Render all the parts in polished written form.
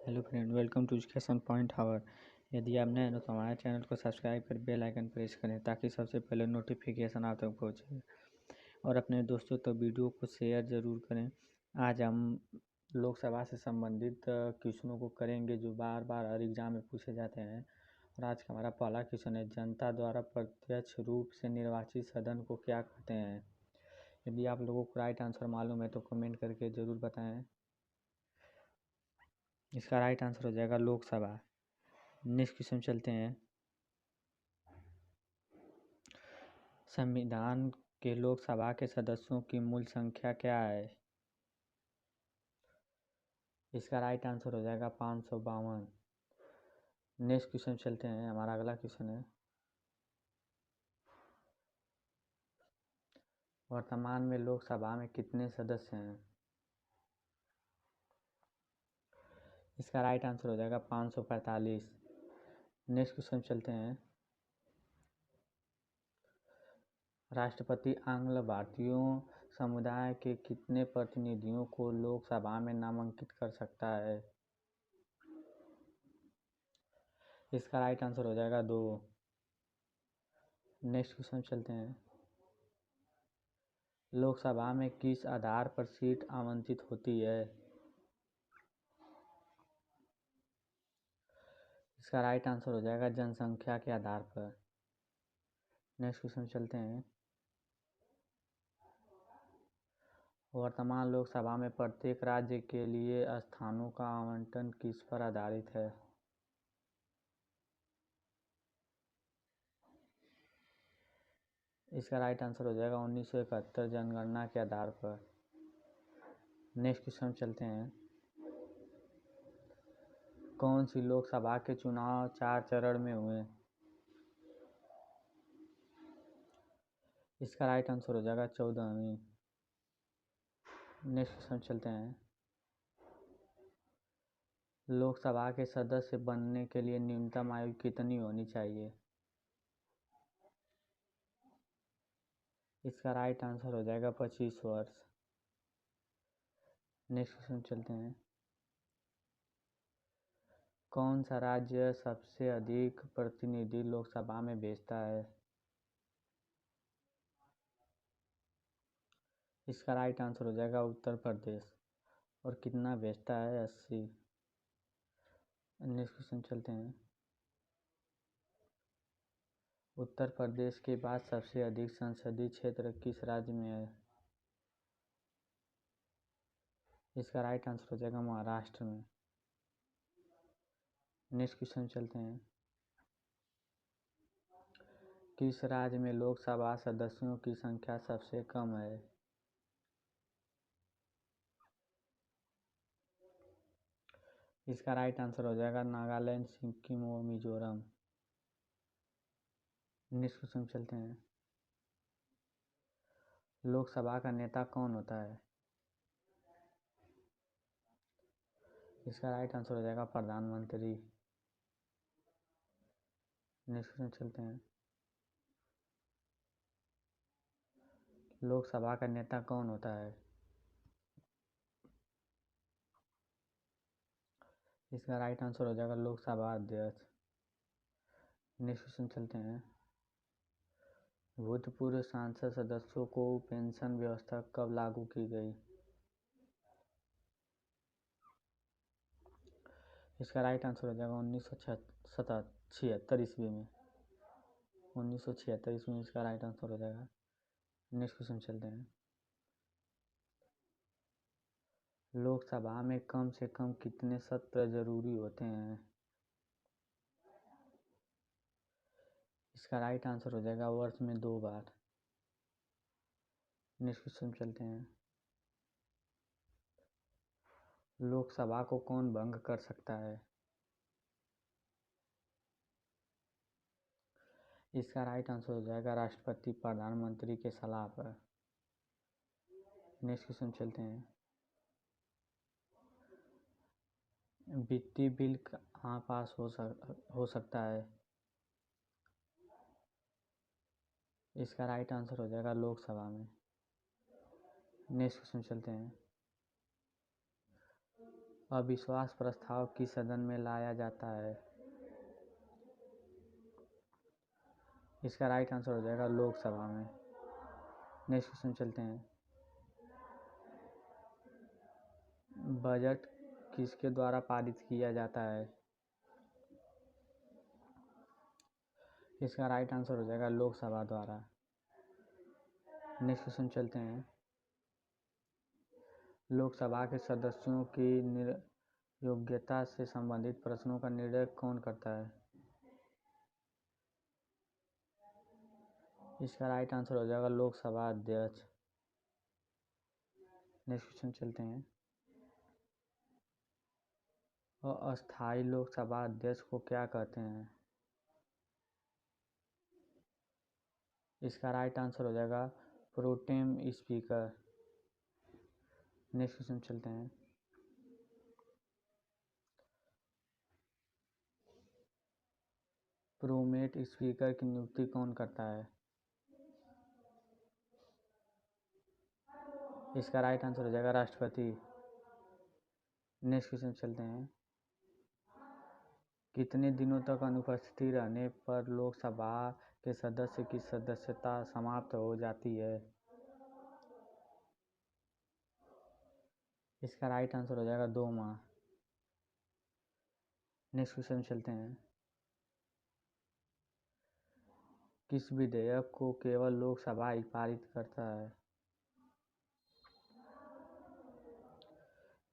Hello friend, welcome to education point our. यदि आप नए हैं तो हमारे चैनल को सब्सक्राइब कर बेल आइकन प्रेस करें ताकि सबसे पहले नोटिफिकेशन आप तक पहुंचे और अपने दोस्तों तक वीडियो को शेयर ज़रूर करें। आज हम लोकसभा से संबंधित क्वेश्चनों को करेंगे जो बार बार हर एग्ज़ाम में पूछे जाते हैं। और आज का हमारा पहला क्वेश्चन है, जनता द्वारा प्रत्यक्ष रूप से निर्वाचित सदन को क्या कहते हैं। यदि आप लोगों को राइट आंसर मालूम है तो कमेंट करके ज़रूर बताएं। इसका राइट आंसर हो जाएगा लोकसभा। नेक्स्ट क्वेश्चन चलते हैं, संविधान के लोकसभा के सदस्यों की मूल संख्या क्या है। इसका राइट आंसर हो जाएगा 552। नेक्स्ट क्वेश्चन चलते हैं, हमारा अगला क्वेश्चन है, वर्तमान में लोकसभा में कितने सदस्य हैं। इसका राइट आंसर हो जाएगा 545। नेक्स्ट क्वेश्चन चलते हैं, राष्ट्रपति आंग्ल भारतीयों समुदाय के कितने प्रतिनिधियों को लोकसभा में नामांकित कर सकता है। इसका राइट आंसर हो जाएगा 2। नेक्स्ट क्वेश्चन चलते हैं, लोकसभा में किस आधार पर सीट आवंटित होती है। इसका राइट आंसर हो जाएगा जनसंख्या के आधार पर। नेक्स्ट क्वेश्चन चलते हैं, वर्तमान लोकसभा में प्रत्येक राज्य के लिए स्थानों का आवंटन किस पर आधारित है। इसका राइट आंसर हो जाएगा 1971 जनगणना के आधार पर। नेक्स्ट क्वेश्चन चलते हैं, कौन सी लोकसभा के चुनाव 4 चरण में हुए। इसका राइट आंसर हो जाएगा 14वीं। नेक्स्ट क्वेश्चन चलते हैं, लोकसभा के सदस्य बनने के लिए न्यूनतम आयु कितनी होनी चाहिए। इसका राइट आंसर हो जाएगा 25 वर्ष। नेक्स्ट क्वेश्चन चलते हैं, कौन सा राज्य सबसे अधिक प्रतिनिधि लोकसभा में भेजता है। इसका राइट आंसर हो जाएगा उत्तर प्रदेश। और कितना भेजता है, 80। नेक्स्ट क्वेश्चन चलते हैं, उत्तर प्रदेश के बाद सबसे अधिक संसदीय क्षेत्र किस राज्य में है। इसका राइट आंसर हो जाएगा महाराष्ट्र में। नेक्स्ट क्वेश्चन चलते हैं, किस राज्य में लोकसभा सदस्यों की संख्या सबसे कम है। इसका राइट आंसर हो जाएगा नागालैंड, सिक्किम और मिजोरम। नेक्स्ट क्वेश्चन चलते हैं, लोकसभा का नेता कौन होता है। इसका राइट आंसर हो जाएगा प्रधानमंत्री। नेक्स्ट क्वेश्चन चलते हैं, लोकसभा का नेता कौन होता है। इसका राइट आंसर हो जाएगा लोकसभा अध्यक्ष। नेक्स्ट क्वेश्चन चलते हैं, भूतपूर्व सांसद सदस्यों को पेंशन व्यवस्था कब लागू की गई। इसका राइट आंसर हो जाएगा 1976 ईस्वी में। 1976 ईस्वी में इसका राइट आंसर हो जाएगा। नेक्स्ट क्वेश्चन चलते हैं, लोकसभा में कम से कम कितने सत्र जरूरी होते हैं। इसका राइट आंसर हो जाएगा वर्ष में 2 बार। नेक्स्ट क्वेश्चन चलते हैं, लोकसभा को कौन भंग कर सकता है। इसका राइट आंसर हो जाएगा राष्ट्रपति प्रधानमंत्री के सलाह पर। नेक्स्ट क्वेश्चन चलते हैं, वित्तीय बिल कहाँ पास हो सकता है। इसका राइट आंसर हो जाएगा लोकसभा में। नेक्स्ट क्वेश्चन चलते हैं, अविश्वास प्रस्ताव किस सदन में लाया जाता है? इसका राइट आंसर हो जाएगा लोकसभा में। नेक्स्ट क्वेश्चन चलते हैं। बजट किसके द्वारा पारित किया जाता है? इसका राइट आंसर हो जाएगा लोकसभा द्वारा। नेक्स्ट क्वेश्चन चलते हैं। लोकसभा के सदस्यों की योग्यता से संबंधित प्रश्नों का निर्णय कौन करता है? इसका राइट आंसर हो जाएगा लोकसभा अध्यक्ष। नेक्स्ट क्वेश्चन चलते हैं। अस्थायी लोकसभा अध्यक्ष को क्या कहते हैं? इसका राइट आंसर हो जाएगा प्रोटेम स्पीकर। नेक्स्ट क्वेश्चन चलते हैं। प्रोमेट स्पीकर की नियुक्ति कौन करता है? इसका राइट आंसर हो जाएगा राष्ट्रपति। नेक्स्ट क्वेश्चन चलते हैं। कितने दिनों तक अनुपस्थिति रहने पर लोकसभा के सदस्य की सदस्यता समाप्त हो जाती है? इसका राइट आंसर हो जाएगा 2 माह। नेक्स्ट क्वेश्चन चलते हैं। किस विधेयक को केवल लोकसभा ही पारित करता है?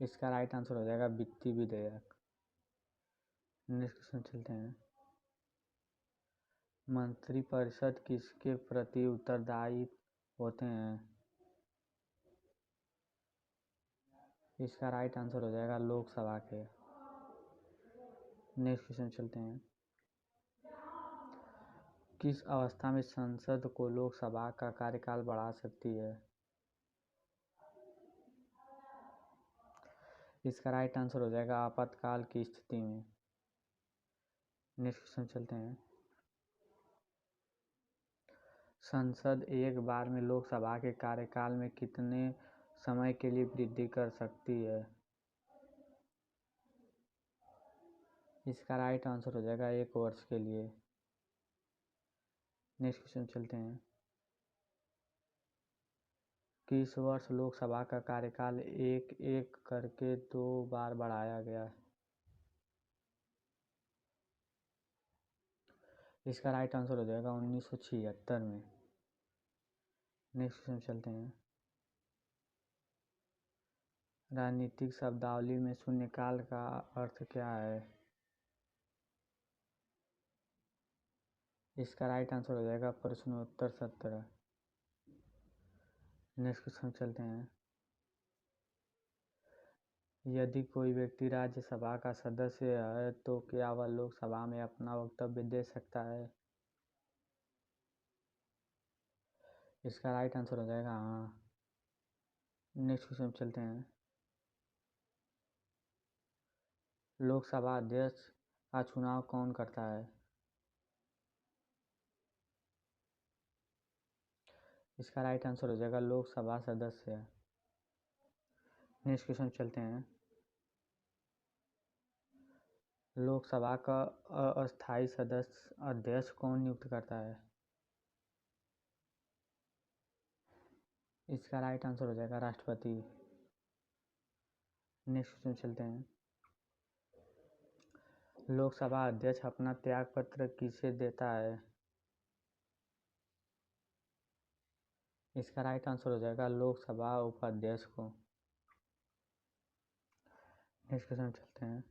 इसका राइट आंसर हो जाएगा वित्तीय विधेयक। नेक्स्ट क्वेश्चन चलते हैं। मंत्रिपरिषद किसके प्रति उत्तरदायी होते हैं? इसका राइट आंसर हो जाएगा लोकसभा के। नेक्स्ट क्वेश्चन चलते हैं। किस अवस्था में संसद को लोकसभा का कार्यकाल बढ़ा सकती है? इसका राइट आंसर हो जाएगा आपातकाल की स्थिति में। नेक्स्ट क्वेश्चन चलते हैं। संसद एक बार में लोकसभा के कार्यकाल में कितने समय के लिए वृद्धि कर सकती है? इसका राइट आंसर हो जाएगा 1 वर्ष के लिए। नेक्स्ट क्वेश्चन चलते हैं। किस वर्ष लोकसभा का कार्यकाल एक एक करके 2 बार बढ़ाया गया? इसका राइट आंसर हो जाएगा 1976 में। नेक्स्ट क्वेश्चन चलते हैं। राजनीतिक शब्दावली में शून्यकाल का अर्थ क्या है? इसका राइट आंसर हो जाएगा प्रश्नोत्तर सत्र। नेक्स्ट क्वेश्चन चलते हैं। यदि कोई व्यक्ति राज्यसभा का सदस्य है तो क्या वह लोकसभा में अपना वक्तव्य दे सकता है? इसका राइट आंसर हो जाएगा हाँ। नेक्स्ट क्वेश्चन चलते हैं। लोकसभा अध्यक्ष का चुनाव कौन करता है? इसका राइट आंसर हो जाएगा लोकसभा सदस्य। नेक्स्ट क्वेश्चन चलते हैं। लोकसभा का अस्थायी सदस्य अध्यक्ष कौन नियुक्त करता है? इसका राइट आंसर हो जाएगा राष्ट्रपति। नेक्स्ट क्वेश्चन चलते हैं। लोकसभा अध्यक्ष अपना त्यागपत्र किसे देता है? इसका राइट आंसर हो जाएगा लोकसभा उपाध्यक्ष को। नेक्स्ट क्वेश्चन चलते हैं।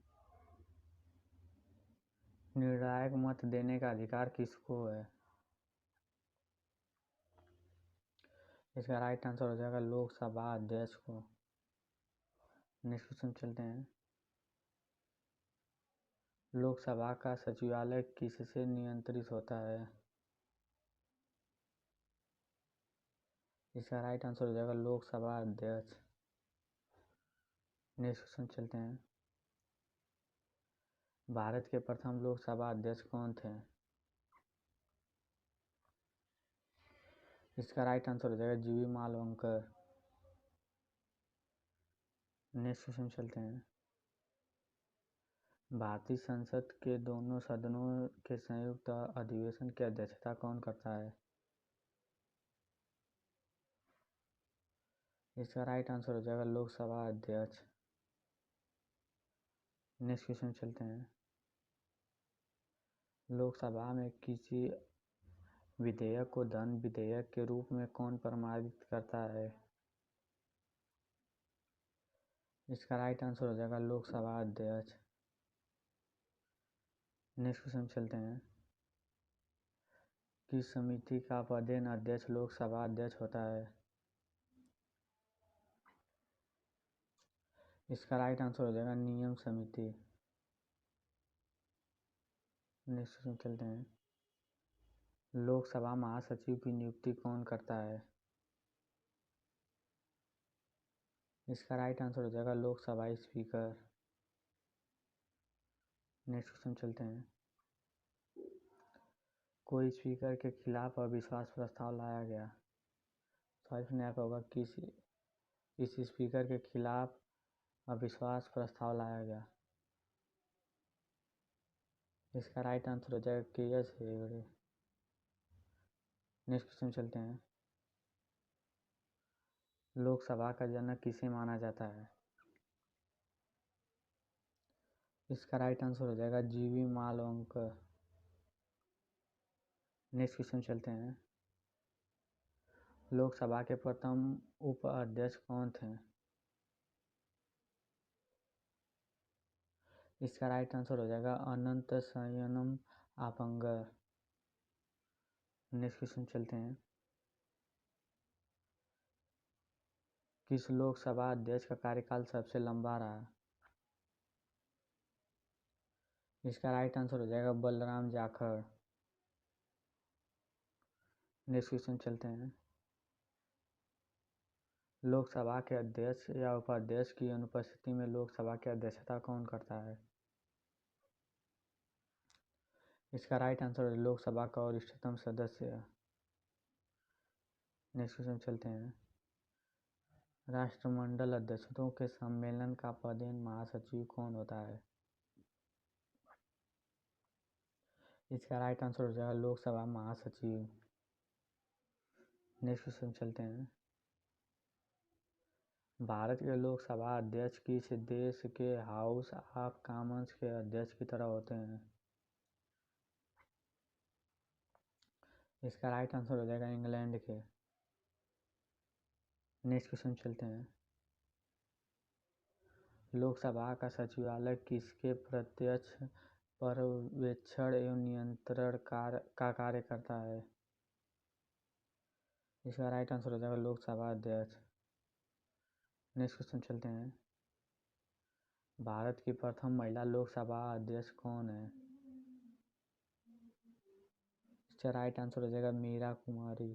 निर्णायक मत देने का अधिकार किसको है? इसका राइट आंसर हो जाएगा लोकसभा अध्यक्ष को। नेक्स्ट क्वेश्चन चलते हैं। लोकसभा का सचिवालय किससे नियंत्रित होता है? इसका राइट आंसर हो जाएगा लोकसभा अध्यक्ष। नेक्स्ट क्वेश्चन चलते हैं। भारत के प्रथम लोकसभा अध्यक्ष कौन थे? इसका राइट आंसर हो जाएगा जीवी मालवंकर। नेक्स्ट क्वेश्चन चलते हैं। भारतीय संसद के दोनों सदनों के संयुक्त अधिवेशन की अध्यक्षता कौन करता है? इसका राइट आंसर हो जाएगा लोकसभा अध्यक्ष। नेक्स्ट क्वेश्चन चलते हैं। लोकसभा में किसी विधेयक को धन विधेयक के रूप में कौन प्रमाणित करता है? इसका राइट आंसर हो जाएगा लोकसभा अध्यक्ष। नेक्स्ट क्वेश्चन चलते हैं। किस समिति का पदेन अध्यक्ष लोकसभा अध्यक्ष होता है? इसका राइट आंसर हो जाएगा नियम समिति। नेक्स्ट क्वेश्चन चलते हैं। लोकसभा महासचिव की नियुक्ति कौन करता है? इसका राइट आंसर हो जाएगा लोकसभा स्पीकर। नेक्स्ट क्वेश्चन चलते हैं। कोई स्पीकर के खिलाफ अविश्वास प्रस्ताव लाया गया। सॉरी आपने यहाँ होगा किस स्पीकर के खिलाफ अविश्वास प्रस्ताव लाया गया। इसका राइट आंसर हो जाएगा के.एस. हेगड़े। नेक्स्ट क्वेश्चन चलते हैं। लोकसभा का जनक किसे माना जाता है? इसका राइट आंसर हो जाएगा जी.वी. मालवंकर। नेक्स्ट क्वेश्चन चलते हैं। लोकसभा के प्रथम उपाध्यक्ष कौन थे? इसका राइट आंसर हो जाएगा अनंत शयनम आपंगर। नेक्स्ट क्वेश्चन चलते हैं। किस लोकसभा अध्यक्ष का कार्यकाल सबसे लंबा रहा? इसका राइट आंसर हो जाएगा बलराम जाखड़। नेक्स्ट क्वेश्चन चलते हैं। लोकसभा के अध्यक्ष या उपाध्यक्ष की अनुपस्थिति में लोकसभा की अध्यक्षता कौन करता है? इसका राइट आंसर है लोकसभा का वरिष्ठतम सदस्य। नेक्स्ट क्वेश्चन चलते हैं। राष्ट्रमंडल अध्यक्षों के सम्मेलन का पदेन महासचिव कौन होता है? इसका राइट आंसर हो जाएगा लोकसभा महासचिव। नेक्स्ट क्वेश्चन चलते हैं। भारत के लोकसभा अध्यक्ष किस देश के हाउस ऑफ कॉमन्स के अध्यक्ष की तरह होते हैं? इसका राइट आंसर हो जाएगा इंग्लैंड के। नेक्स्ट क्वेश्चन चलते हैं। लोकसभा का सचिवालय किसके प्रत्यक्ष पर्यवेक्षण एवं नियंत्रण का कार्य करता है? इसका राइट आंसर हो जाएगा लोकसभा अध्यक्ष। नेक्स्ट क्वेश्चन चलते हैं। भारत की प्रथम महिला लोकसभा अध्यक्ष कौन है? इसका राइट आंसर हो जाएगा मीरा कुमारी।